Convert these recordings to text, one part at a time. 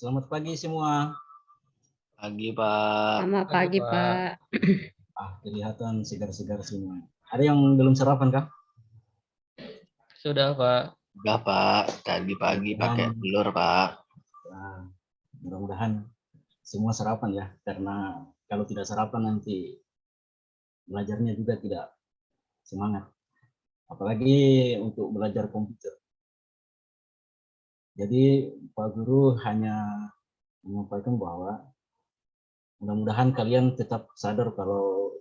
Selamat pagi semua. Pagi, Pak. Selamat pagi, Pak. Kelihatan segar-segar semua. Ada yang belum sarapan kah? Sudah, Pak. Udah, Pak. Tadi pagi pakai telur, Pak. Nah, mudah-mudahan semua sarapan ya, karena kalau tidak sarapan nanti belajarnya juga tidak semangat. Apalagi untuk belajar komputer. Jadi Pak Guru hanya menyampaikan bahwa mudah-mudahan kalian tetap sadar kalau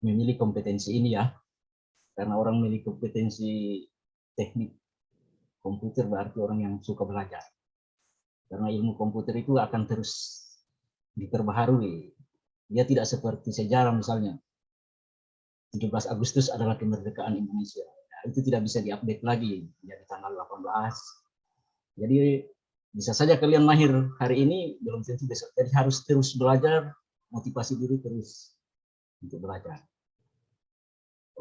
memilih kompetensi ini ya. Karena orang memiliki kompetensi teknik komputer berarti orang yang suka belajar. Karena ilmu komputer itu akan terus diperbaharui. Dia tidak seperti sejarah misalnya. 17 Agustus adalah kemerdekaan Indonesia. Nah, itu tidak bisa diupdate lagi jadi tanggal 18. Jadi bisa saja kalian lahir hari ini belum tentu besok. Jadi harus terus belajar, motivasi diri terus untuk belajar.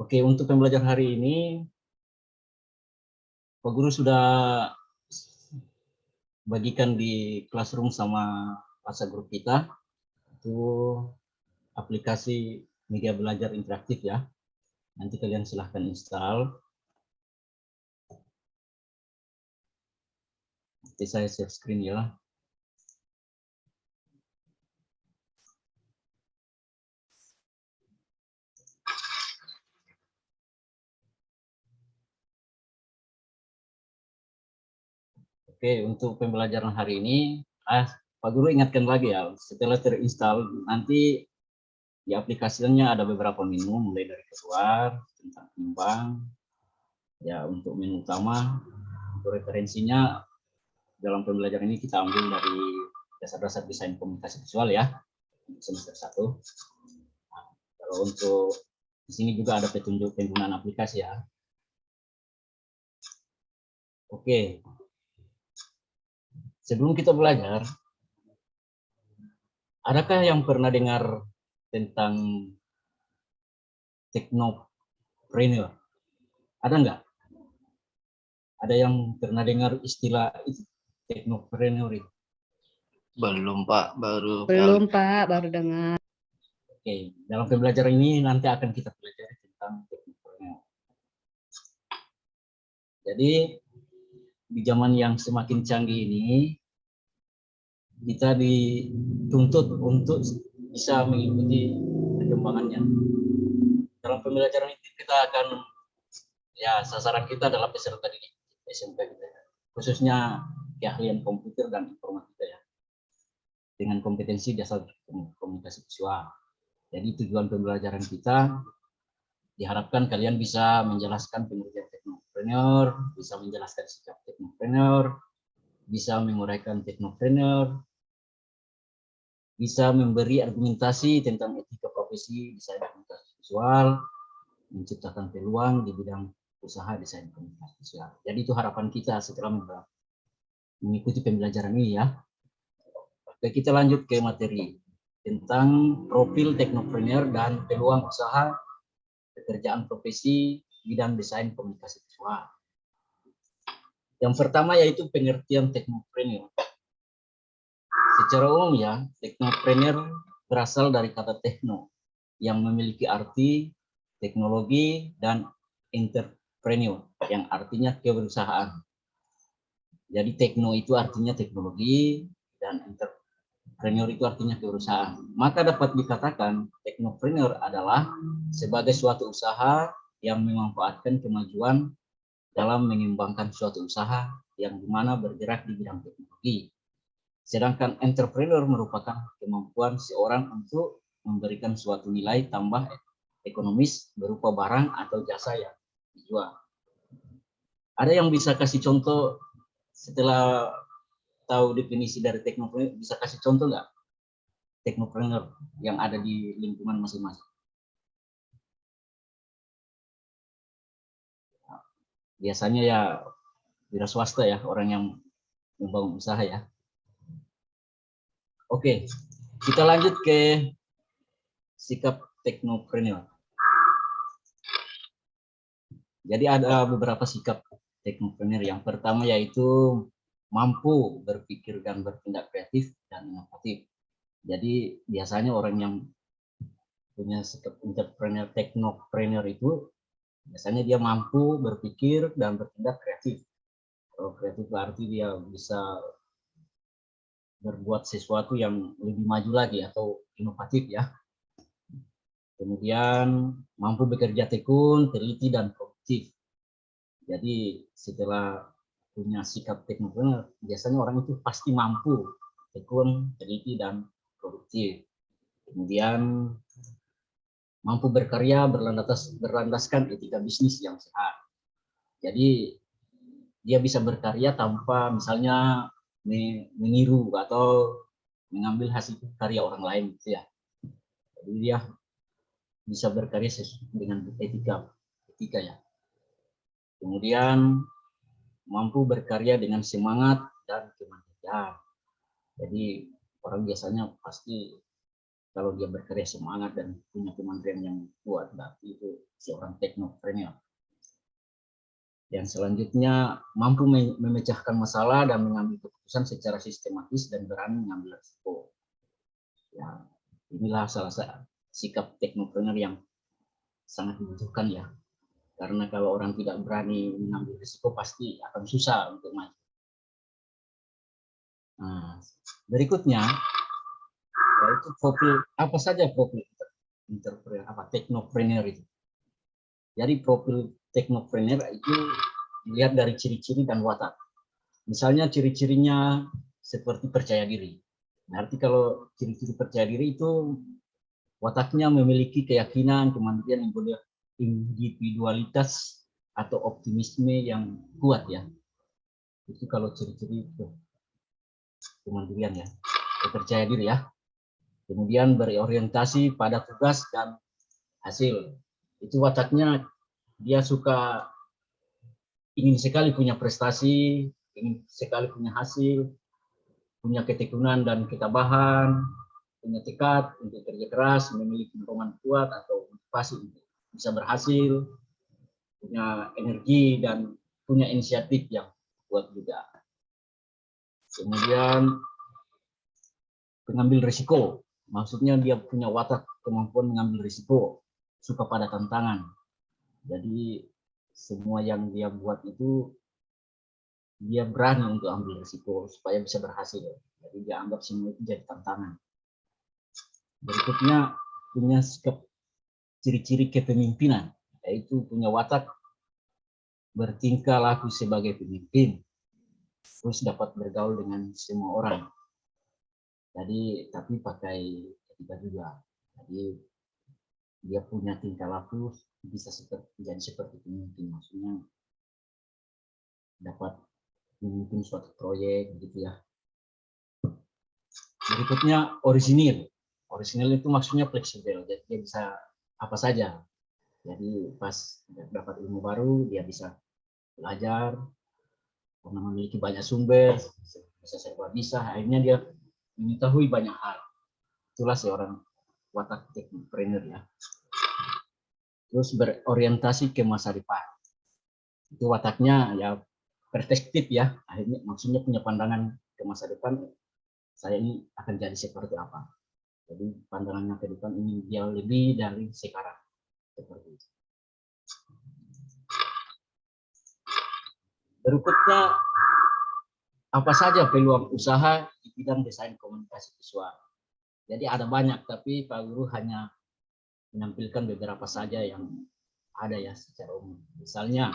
Oke, untuk pembelajaran hari ini Pak Guru sudah bagikan di Classroom sama WhatsApp grup kita itu aplikasi media belajar interaktif ya. Nanti kalian silahkan install. Nanti saya share screen ya. Oke, untuk pembelajaran hari ini, Pak Guru ingatkan lagi ya, setelah terinstall, nanti di aplikasinya ada beberapa menu, mulai dari keluar, tentang timbang, ya untuk menu utama, untuk referensinya, dalam pembelajaran ini kita ambil dari dasar-dasar desain komunikasi visual ya, semester 1. Nah, kalau untuk di sini juga ada petunjuk penggunaan aplikasi ya. Oke. Sebelum kita belajar, adakah yang pernah dengar tentang teknopreneur? Ada enggak? Ada yang pernah dengar istilah itu, teknopreneur itu? Belum, Pak. Baru Belum, Pak. Baru dengar. Oke, dalam pembelajaran ini nanti akan kita pelajari tentang teknopreneur. Jadi, di zaman yang semakin canggih ini, kita dituntut untuk bisa mengikuti perkembangannya. Dalam pembelajaran ini kita akan, ya sasaran kita adalah peserta didik SMP kita, khususnya keahlian komputer dan informatika ya, dengan kompetensi dasar komunikasi visual. Jadi tujuan pembelajaran kita diharapkan kalian bisa menjelaskan pengertian teknopreneur, bisa menjelaskan sikap teknopreneur, bisa menguraikan teknopreneur, bisa memberi argumentasi tentang etika profesi desain komunikasi visual, menciptakan peluang di bidang usaha desain komunikasi visual. Jadi itu harapan kita setelah mengikuti pembelajaran ini ya. Oke, kita lanjut ke materi tentang profil teknopreneur dan peluang usaha pekerjaan profesi bidang desain komunikasi visual. Yang pertama yaitu pengertian teknopreneur. Secara umum ya, teknopreneur berasal dari kata tekno yang memiliki arti teknologi dan entrepreneur yang artinya kewirausahaan. Jadi tekno itu artinya teknologi dan entrepreneur itu artinya kewirausahaan. Maka dapat dikatakan teknopreneur adalah sebagai suatu usaha yang memanfaatkan kemajuan dalam mengembangkan suatu usaha yang dimana bergerak di bidang teknologi. Sedangkan entrepreneur merupakan kemampuan seorang untuk memberikan suatu nilai tambah ekonomis berupa barang atau jasa yang dijual. Ada yang bisa kasih contoh setelah tahu definisi dari teknopreneur, bisa kasih contoh nggak teknopreneur yang ada di lingkungan masing-masing? Biasanya ya wira swasta ya, orang yang membangun usaha ya. Oke, kita lanjut ke sikap teknopreneur. Jadi ada beberapa sikap teknopreneur. Yang pertama yaitu mampu berpikir dan bertindak kreatif dan inovatif. Jadi biasanya orang yang punya sikap entrepreneur, teknopreneur itu biasanya dia mampu berpikir dan bertindak kreatif. Kalau kreatif berarti dia bisa berbuat sesuatu yang lebih maju lagi atau inovatif ya. Kemudian mampu bekerja tekun, teliti, dan produktif. Jadi setelah punya sikap teknopreneur, biasanya orang itu pasti mampu tekun, teliti, dan produktif. Kemudian mampu berkarya berlandaskan etika bisnis yang sehat. Jadi dia bisa berkarya tanpa misalnya meniru atau mengambil hasil karya orang lain gitu ya. Jadi dia bisa berkarya sesuai dengan etika ya. Kemudian mampu berkarya dengan semangat dan kemandirian. Jadi orang biasanya pasti kalau dia berkarya semangat dan punya kemandirian yang kuat, berarti itu seorang teknopreneur. Yang selanjutnya mampu memecahkan masalah dan mengambil keputusan secara sistematis dan berani mengambil risiko. Ya, inilah salah satu sikap teknopreneur yang sangat dibutuhkan ya. Karena kalau orang tidak berani mengambil risiko pasti akan susah untuk maju. Nah, berikutnya yaitu profil apa saja profil entrepreneur teknopreneur itu. Jadi profil teknopreneur itu dilihat dari ciri-ciri dan watak. Misalnya ciri-cirinya seperti percaya diri. Berarti kalau ciri-ciri percaya diri itu wataknya memiliki keyakinan, kemandirian, individualitas atau optimisme yang kuat ya. Itu kalau ciri-ciri itu kemandirian ya, percaya diri ya. Kemudian berorientasi pada tugas dan hasil. Itu wataknya dia suka ingin sekali punya prestasi, ingin sekali punya hasil, punya ketekunan dan ketabahan, punya tekad untuk kerja keras, memiliki dorongan kuat atau motivasi untuk bisa berhasil, punya energi dan punya inisiatif yang kuat juga. Kemudian pengambil risiko, maksudnya dia punya watak kemampuan mengambil risiko, suka pada tantangan. Jadi semua yang dia buat itu dia berani untuk ambil risiko supaya bisa berhasil. Jadi dia anggap semua itu jadi tantangan. Berikutnya punya sikap ciri-ciri kepemimpinan, yaitu punya watak bertingkah laku sebagai pemimpin, terus dapat bergaul dengan semua orang. Jadi tapi pakai etika juga. Jadi dia punya tingkah laku bisa jadi seperti pemimpin, maksudnya dapat memimpin suatu proyek gitu ya. Berikutnya orisinil. Orisinil itu maksudnya fleksibel, jadi dia bisa apa saja. Jadi pas dapat ilmu baru dia bisa belajar, karena memiliki banyak sumber, bisa serba bisa, akhirnya dia mengetahui banyak hal. Itulah seorang watak teknopreneur ya. Terus berorientasi ke masa depan. Itu wataknya ya perspektif ya, akhirnya maksudnya punya pandangan ke masa depan, saya ini akan jadi seperti apa. Jadi pandangannya ke depan ini dia lebih dari sekarang. Seperti itu. Berikutnya, apa saja peluang usaha di bidang desain komunikasi visual. Jadi ada banyak, tapi Pak Guru hanya menampilkan beberapa saja yang ada ya secara umum. Misalnya,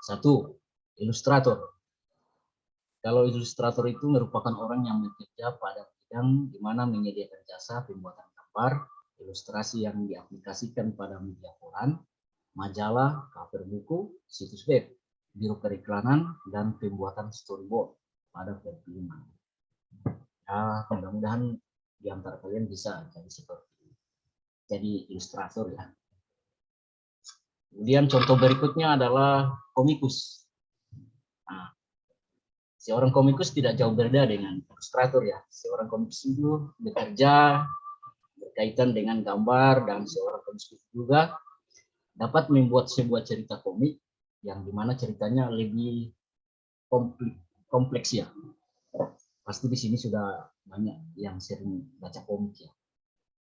satu, ilustrator. Kalau ilustrator itu merupakan orang yang bekerja pada bidang di mana menyediakan jasa pembuatan gambar, ilustrasi yang diaplikasikan pada media koran, majalah, cover buku, situs web, biro periklanan, dan pembuatan storyboard pada perfilman. Ya, mudah-mudahan di antara kalian bisa jadi ilustrator ya. Kemudian contoh berikutnya adalah komikus. Nah, seorang komikus tidak jauh berbeda dengan ilustrator ya. Seorang komikus itu bekerja berkaitan dengan gambar, dan seorang komikus juga dapat membuat sebuah cerita komik yang dimana ceritanya lebih kompleks ya. Pasti di sini sudah banyak yang sering baca komik ya.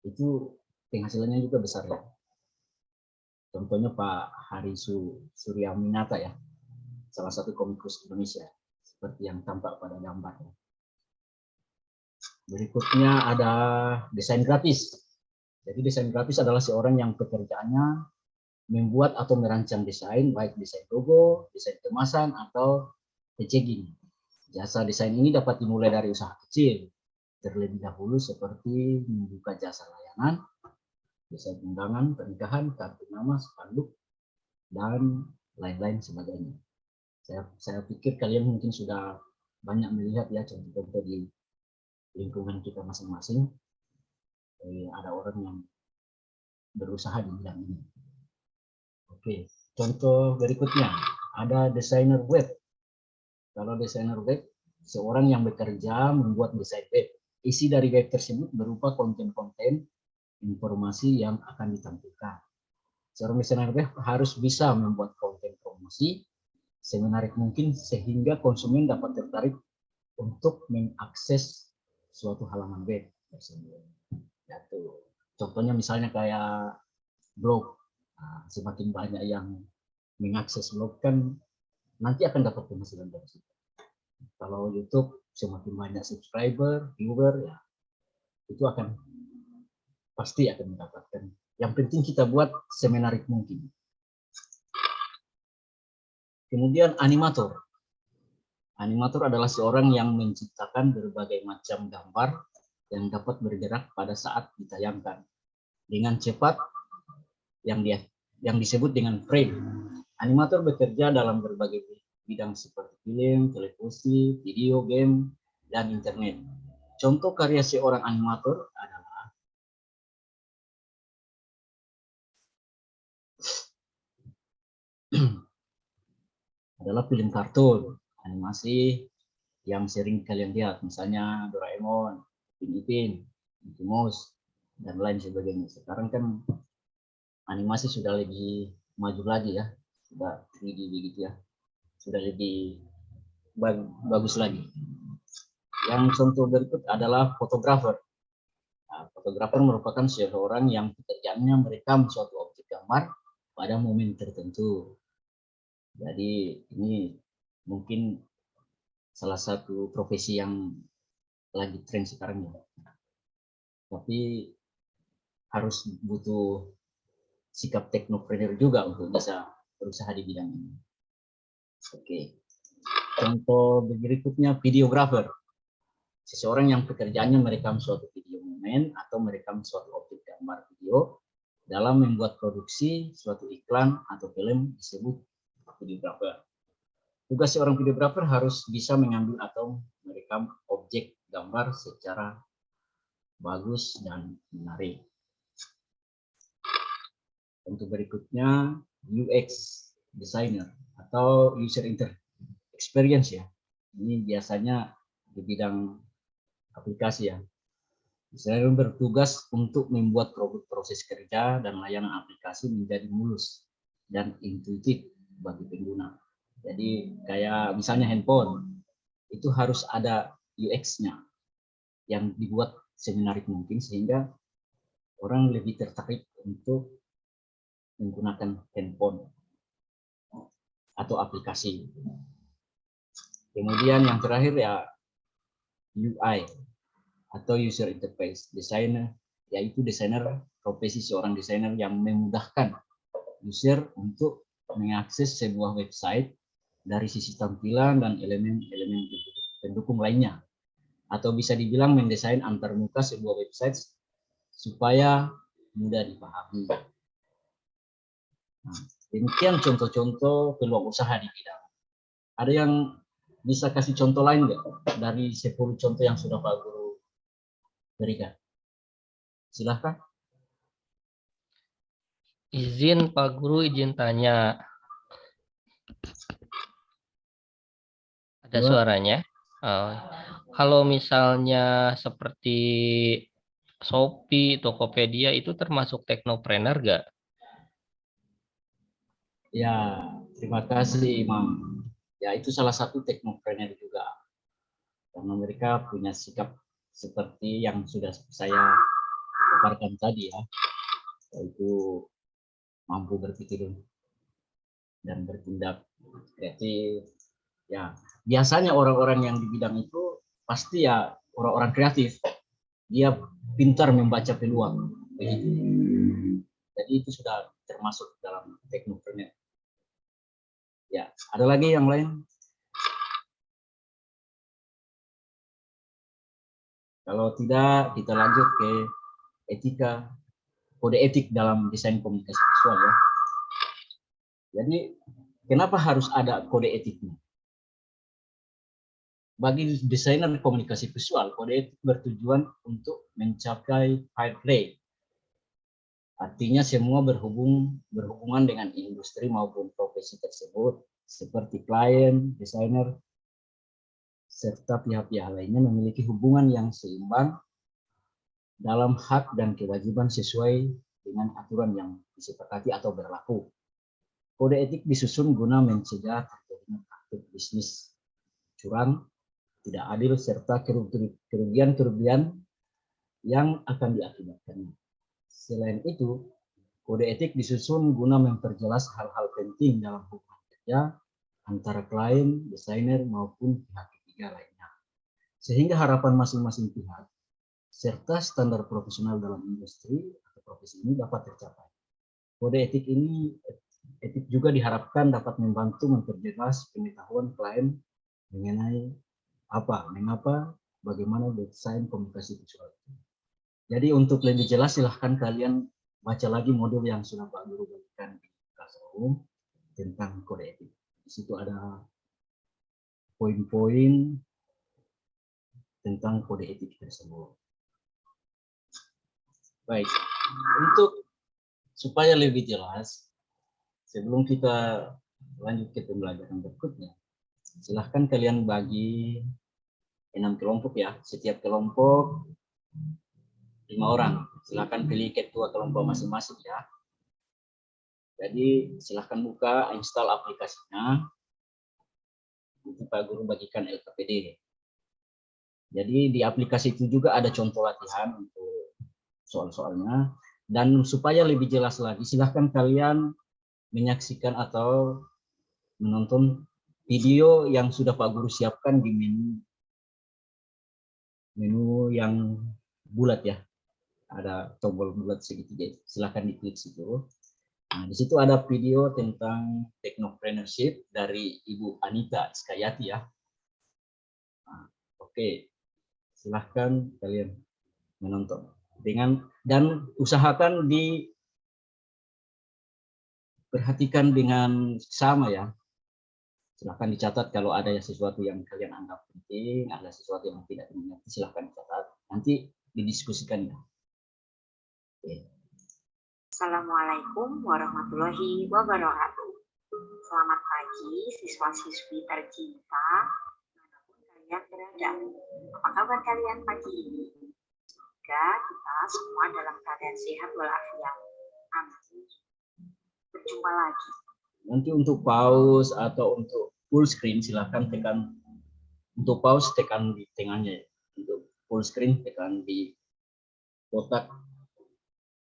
Itu penghasilannya juga besar ya. Contohnya Pak Suryaminata ya, salah satu komikus Indonesia, seperti yang tampak pada gambar. Berikutnya ada desain grafis. Jadi desain grafis adalah seorang yang pekerjaannya membuat atau merancang desain, baik desain logo, desain kemasan, atau packaging. Jasa desain ini dapat dimulai dari usaha kecil, terlebih dahulu seperti membuka jasa layanan, desain undangan, pernikahan, kartu nama, spanduk, dan lain-lain sebagainya. Saya pikir kalian mungkin sudah banyak melihat ya contoh-contoh di lingkungan kita masing-masing. Ada orang yang berusaha di bidang ini. Oke, contoh berikutnya ada desainer web. Kalau desainer web, seorang yang bekerja membuat desain web. Isi dari web tersebut berupa konten-konten informasi yang akan ditampilkan. Seorang desainer web harus bisa membuat konten promosi semenarik mungkin sehingga konsumen dapat tertarik untuk mengakses suatu halaman web tersebut. Contohnya misalnya kayak blog. Nah, semakin banyak yang mengakses blog kan nanti akan dapat penghasilan dari situ. Kalau YouTube semakin banyak subscriber, viewer ya itu pasti akan mendapatkan. Yang penting kita buat semenarik mungkin. Kemudian animator. Animator adalah seorang yang menciptakan berbagai macam gambar yang dapat bergerak pada saat ditayangkan dengan cepat yang disebut dengan frame. Animator bekerja dalam berbagai bidang seperti film, televisi, video, game, dan internet. Contoh karya seorang animator adalah film kartun, animasi yang sering kalian lihat, misalnya Doraemon, Ipin, Mickey Mouse, dan lain sebagainya. Sekarang kan animasi sudah lebih maju lagi ya, sudah 3D begitu ya, sudah lebih bagus lagi. Yang contoh berikut adalah fotografer. Nah, fotografer merupakan seorang yang pekerjaannya merekam suatu objek gambar pada momen tertentu. Jadi ini mungkin salah satu profesi yang lagi tren sekarang ya. Tapi harus butuh sikap teknopreneur juga untuk bisa berusaha di bidang ini. Oke. Contoh berikutnya videographer. Seseorang yang pekerjaannya merekam suatu video momen atau merekam suatu objek gambar video dalam membuat produksi suatu iklan atau film disebut videographer. Tugas seorang videographer harus bisa mengambil atau merekam objek gambar secara bagus dan menarik. Untuk berikutnya UX designer atau user experience ya. Ini biasanya di bidang aplikasi ya. Desainer bertugas untuk membuat produk proses kerja dan layanan aplikasi menjadi mulus dan intuitif bagi pengguna. Jadi kayak misalnya handphone itu harus ada UX-nya yang dibuat semenarik mungkin sehingga orang lebih tertarik untuk menggunakan handphone atau aplikasi. Kemudian yang terakhir ya UI atau user interface designer, yaitu desainer profesi seorang desainer yang memudahkan user untuk mengakses sebuah website dari sisi tampilan dan elemen-elemen pendukung lainnya, atau bisa dibilang mendesain antarmuka sebuah website supaya mudah dipahami. Nah, demikian contoh-contoh peluang usaha di bidang. Ada yang bisa kasih contoh lain nggak dari 10 contoh yang sudah Pak Guru berikan? Silahkan. Izin Pak Guru, izin tanya. Ada suaranya? Kalau misalnya seperti Shopee, Tokopedia itu termasuk teknopreneur nggak? Ya, terima kasih Imam. Ya itu salah satu teknopreneur juga, karena mereka punya sikap seperti yang sudah saya paparkan tadi ya, yaitu mampu berpikir dan bertindak kreatif. Ya biasanya orang-orang yang di bidang itu pasti ya orang-orang kreatif, dia pintar membaca peluang begitu. Jadi itu sudah termasuk dalam teknopreneur. Ya, ada lagi yang lain? Kalau tidak, kita lanjut ke etika, kode etik dalam desain komunikasi visual ya. Jadi, kenapa harus ada kode etiknya? Bagi desainer komunikasi visual, kode etik bertujuan untuk mencapai fair play. Artinya semua berhubungan dengan industri maupun profesi tersebut, seperti klien, desainer, serta pihak-pihak lainnya memiliki hubungan yang seimbang dalam hak dan kewajiban sesuai dengan aturan yang disepakati atau berlaku. Kode etik disusun guna mencegah terjadinya praktik bisnis curang, tidak adil, serta kerugian-kerugian yang akan diakibatkannya. Selain itu, kode etik disusun guna memperjelas hal-hal penting dalam hubungan kerja antara klien, desainer, maupun pihak ketiga lainnya. Sehingga harapan masing-masing pihak serta standar profesional dalam industri atau profesi ini dapat tercapai. Kode etik juga diharapkan dapat membantu memperjelas pengetahuan klien mengenai mengapa, bagaimana desain komunikasi visual. Jadi untuk lebih jelas silahkan kalian baca lagi modul yang sudah Pak Guru berikan di kelas umum tentang kode etik. Di situ ada poin-poin tentang kode etik tersebut. Baik, untuk supaya lebih jelas, sebelum kita lanjut ke pembelajaran berikutnya, silahkan kalian bagi 6 kelompok ya. Setiap kelompok 5 orang. Silahkan pilih ketua kelompok masing-masing ya. Jadi silahkan buka, install aplikasinya. Nanti Pak Guru bagikan LKPD. Jadi di aplikasi itu juga ada contoh latihan untuk soal-soalnya. Dan supaya lebih jelas lagi, silahkan kalian menyaksikan atau menonton video yang sudah Pak Guru siapkan di menu yang bulat ya. Ada tombol bulat segitiga, silahkan diklik situ. Nah, di situ ada video tentang technopreneurship dari Ibu Anita Skayati ya. Nah, oke, silahkan kalian menonton dan usahakan diperhatikan dengan sama ya. Silahkan dicatat kalau ada sesuatu yang kalian anggap penting, ada sesuatu yang tidak dimengerti, silahkan dicatat. Nanti didiskusikan ya. Oke. Assalamualaikum warahmatullahi wabarakatuh. Selamat pagi siswa-siswi tercinta, dimanapun kalian berada. Apa kabar kalian pagi ini? Semoga kita semua dalam keadaan sehat walafiat. Amin. Berjumpa lagi. Nanti untuk pause atau untuk full screen silahkan tekan. Untuk pause tekan di tengahnya. Untuk full screen tekan di kotak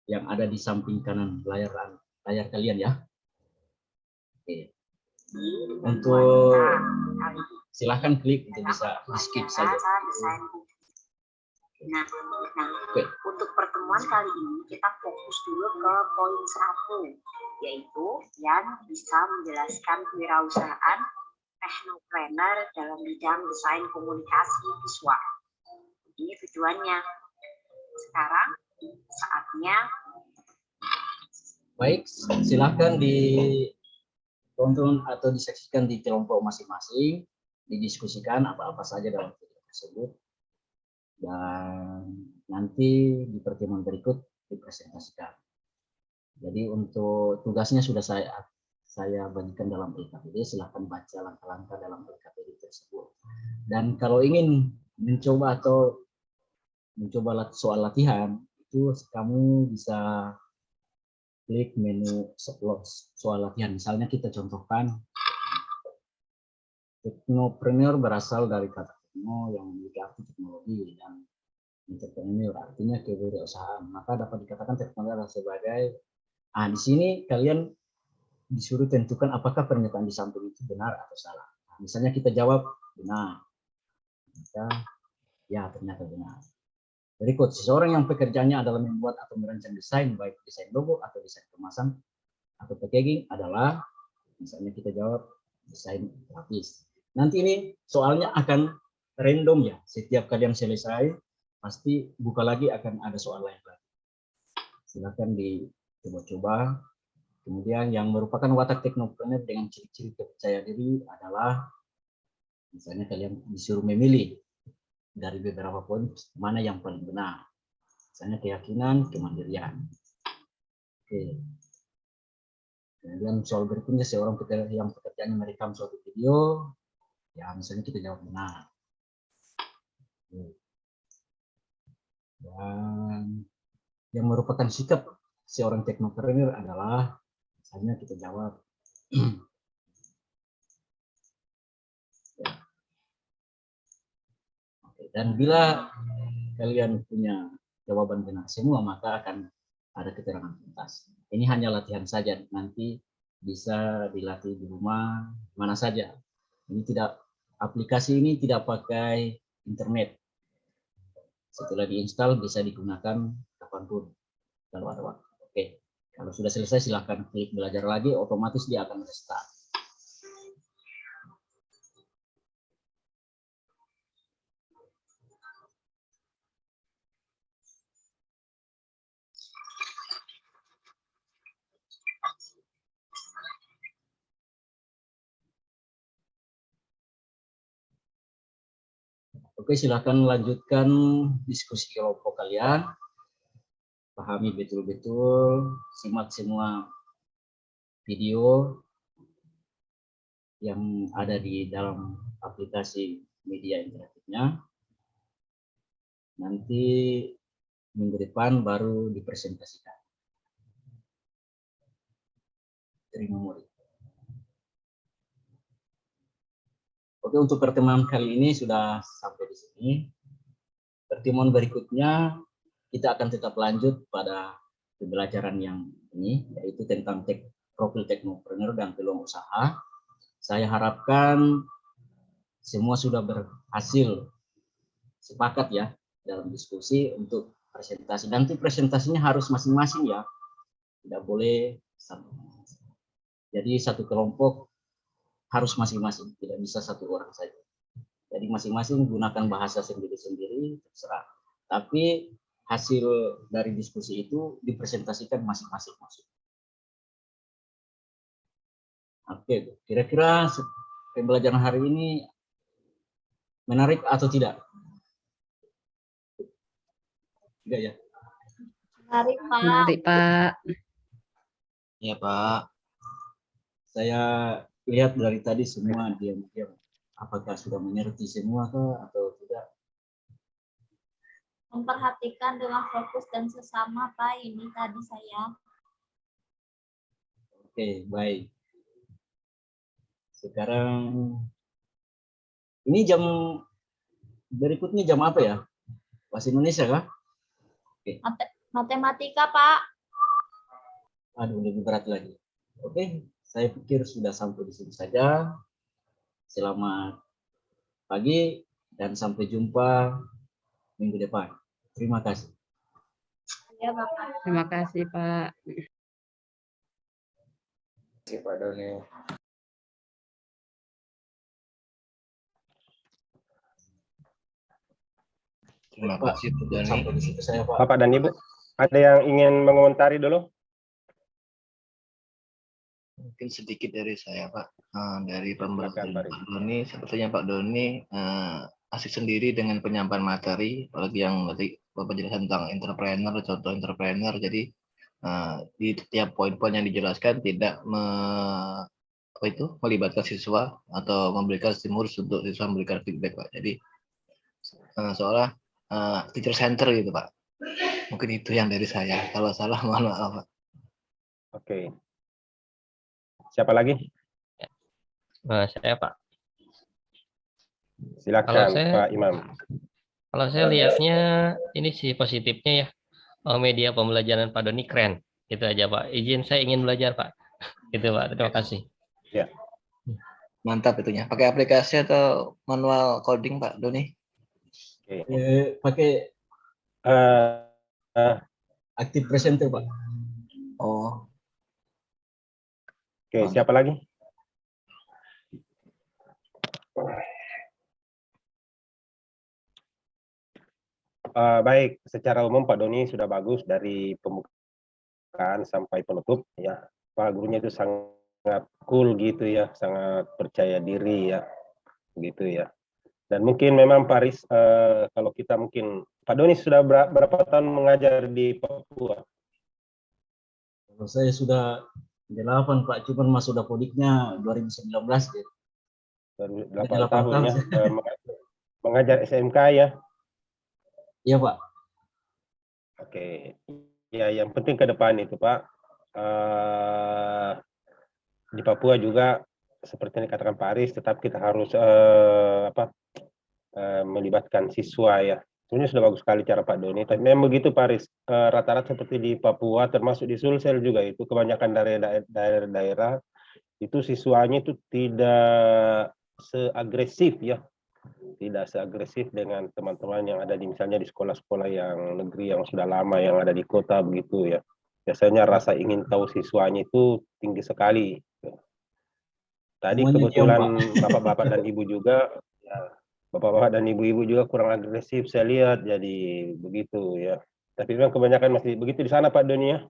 yang ada di samping kanan layar kalian ya. Oke. Untuk silahkan klik untuk bisa di skip saja. Nah, untuk pertemuan kali ini kita fokus dulu ke poin 1, yaitu yang bisa menjelaskan kewirausahaan teknopreneur dalam bidang desain komunikasi visual. Ini tujuannya. Sekarang saatnya. Baik, silakan ditonton atau disaksikan di kelompok masing-masing, didiskusikan apa-apa saja dalam video tersebut, dan nanti di pertemuan berikut dipresentasikan. Jadi untuk tugasnya sudah saya bagikan dalam LKPD, silahkan baca langkah-langkah dalam LKPD tersebut. Dan kalau ingin mencoba soal latihan, itu kamu bisa klik menu soal latihan. Misalnya kita contohkan Teknopreneur berasal dari kata tekno yang memiliki arti teknologi dan entrepreneur artinya kewirausahaan. Maka dapat dikatakan teknopreneur sebagai di sini kalian disuruh tentukan apakah pernyataan di samping itu benar atau salah. Nah, misalnya kita jawab benar, maka ya ternyata benar. Berikut, seseorang yang pekerjaannya adalah membuat atau merancang desain, baik desain logo atau desain kemasan atau packaging adalah, misalnya kita jawab desain grafis. Nanti ini soalnya akan random ya, setiap kalian selesai pasti buka lagi akan ada soal lain lagi. Silakan dicoba-coba. Kemudian yang merupakan watak teknopreneur dengan ciri-ciri kepercayaan diri adalah, misalnya kalian disuruh memilih dari beberapa poin mana yang paling benar. Misalnya keyakinan, kemandirian. Oke. Kemudian soal berikutnya, seorang yang pekerjaannya merekam suatu video, ya misalnya kita jawab benar. Dan yang merupakan sikap seorang teknopreneur adalah, misalnya kita jawab ya. Oke. Dan bila kalian punya jawaban benar semua, maka akan ada keterangan tuntas. Ini hanya latihan saja, nanti bisa dilatih di rumah mana saja. Ini tidak, aplikasi ini tidak pakai internet. Setelah diinstal bisa digunakan kapanpun kalau ada waktu. Oke, kalau sudah selesai silahkan klik belajar lagi, otomatis dia akan restart. Oke, silakan lanjutkan diskusi kelompok kalian. Pahami betul-betul, simak semua video yang ada di dalam aplikasi media interaktifnya. Nanti minggu depan baru dipresentasikan. Terima kasih. Oke, untuk pertemuan kali ini sudah sampai di sini. Pertemuan berikutnya kita akan tetap lanjut pada pembelajaran yang ini, yaitu tentang profil teknopreneur dan peluang usaha. Saya harapkan semua sudah berhasil sepakat ya dalam diskusi untuk presentasi. Nanti presentasinya harus masing-masing ya, tidak boleh satu. Jadi satu kelompok harus masing-masing, tidak bisa satu orang saja. Jadi masing-masing gunakan bahasa sendiri-sendiri, terserah. Tapi hasil dari diskusi itu dipresentasikan masing-masing. Oke, kira-kira pembelajaran hari ini menarik atau tidak? Tidak ya? Menarik, Pak. Menarik, Pak. Ya, Pak. Saya lihat dari tadi semua diam-diam. Apakah sudah mengerti semua atau tidak? Memperhatikan dengan fokus dan sesama, Pak. Ini tadi saya. Oke, baik. Sekarang ini jam berikutnya jam apa ya? Bahasa Indonesia kah? Matematika, Pak. Aduh, lebih berat lagi. Oke, saya pikir sudah sampai di sini saja. Selamat pagi dan sampai jumpa minggu depan. Terima kasih. Ya, Bapak. Terima kasih, Pak. Terima kasih, Pak Doni. Terima kasih, Pak Doni. Sampai di situ saya, Pak. Bapak dan Ibu, ada yang ingin mengomentari dulu? Mungkin sedikit dari saya, Pak. Dari Silakan, pembelajaran Pak Pak Doni, sepertinya Pak Doni asik sendiri dengan penyampaian materi, apalagi yang tadi Bapak jelaskan tentang entrepreneur, contoh entrepreneur. Jadi di setiap poin-poin yang dijelaskan tidak melibatkan siswa atau memberikan stimulus untuk siswa memberikan feedback, Pak. Jadi seolah teacher center gitu, Pak. Mungkin itu yang dari saya. Kalau salah mohon maaf, Pak. Oke. Siapa lagi? Saya, Pak. Silakan saya- Pak Imam. Kalau saya lihatnya ini sih positifnya ya, media pembelajaran Pak Doni keren. Itu aja Pak. Izin saya ingin belajar Pak. Gitu Pak. Terima kasih. Mantap itunya. Pakai aplikasi atau manual coding Pak Doni? Oke. Pakai Eh, Active Presenter Pak. Oh, Oke, siapa lagi? Baik, secara umum Pak Doni sudah bagus dari pembukaan sampai penutup ya. Pak gurunya itu sangat cool gitu ya, sangat percaya diri ya, gitu ya. Dan mungkin memang Paris, kalau kita mungkin Pak Doni sudah berapa tahun mengajar di Papua? Kalau saya sudah 8 Pak, cuman masuk dapodiknya 2019 gitu. Baru 8 Ada 8 tahun tahun. ya, mengajar SMK ya. Iya Pak. Oke, ya yang penting ke depan itu Pak, di Papua juga seperti yang dikatakan Pak Aris, tetap kita harus melibatkan siswa ya. Sebenarnya sudah bagus sekali cara Pak Doni, tapi memang begitu Pak Aris, rata-rata seperti di Papua, termasuk di Sulsel juga itu, kebanyakan dari daerah-daerah itu siswanya itu tidak seagresif ya, tidak seagresif dengan teman-teman yang ada di misalnya di sekolah-sekolah yang negeri yang sudah lama yang ada di kota begitu ya. Biasanya rasa ingin tahu siswanya itu tinggi sekali. Tadi Semuanya kebetulan diam, bapak-bapak dan ibu juga, ya, bapak-bapak dan ibu-ibu juga kurang agresif saya lihat, jadi begitu ya. Tapi memang kebanyakan masih begitu di sana Pak Doni ya.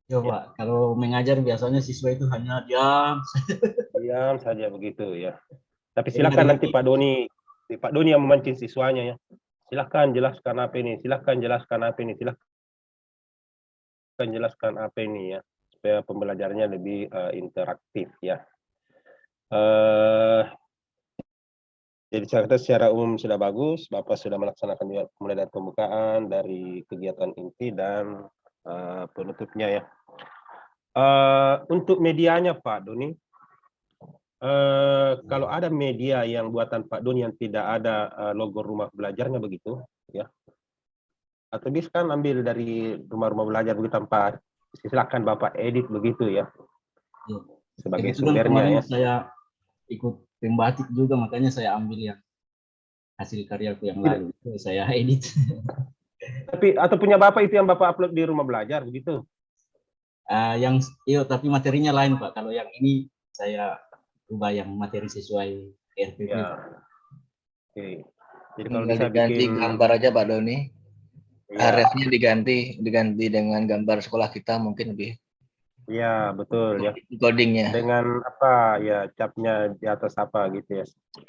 Ya Pak, kalau mengajar biasanya siswa itu hanya diam. Diam saja begitu ya. Tapi Jadi silakan dari- nanti Pak Doni yang memancing siswanya ya. Silahkan jelaskan apa ini, silahkan jelaskan apa ini, silahkan jelaskan apa ini ya, supaya pembelajarannya lebih interaktif ya. Jadi secara umum sudah bagus, Bapak sudah melaksanakan juga mulai dari pembukaan, dari kegiatan inti dan penutupnya ya. Untuk medianya Pak Doni, kalau ada media yang buatan Pak Doni yang tidak ada logo rumah belajarnya begitu ya, atau bisa kan ambil dari rumah-rumah belajar begitu tanpa, silakan Bapak edit begitu ya, Ya. sebagai Kebetulan sumbernya kemarin ya. saya ikut pembatik juga, makanya saya ambil yang hasil karyaku yang lalu itu saya edit. Tapi atau punya Bapak itu yang Bapak upload di rumah belajar begitu? Tapi materinya lain Pak. Kalau yang ini saya ubah yang materi sesuai RPP. Ya. Oke. Jadi kalau bisa diganti bikin gambar aja Pak Doni. ya, Refnya diganti dengan gambar sekolah kita mungkin lebih ya betul ya. codingnya. Dengan apa ya, capnya di atas apa gitu ya. Oke.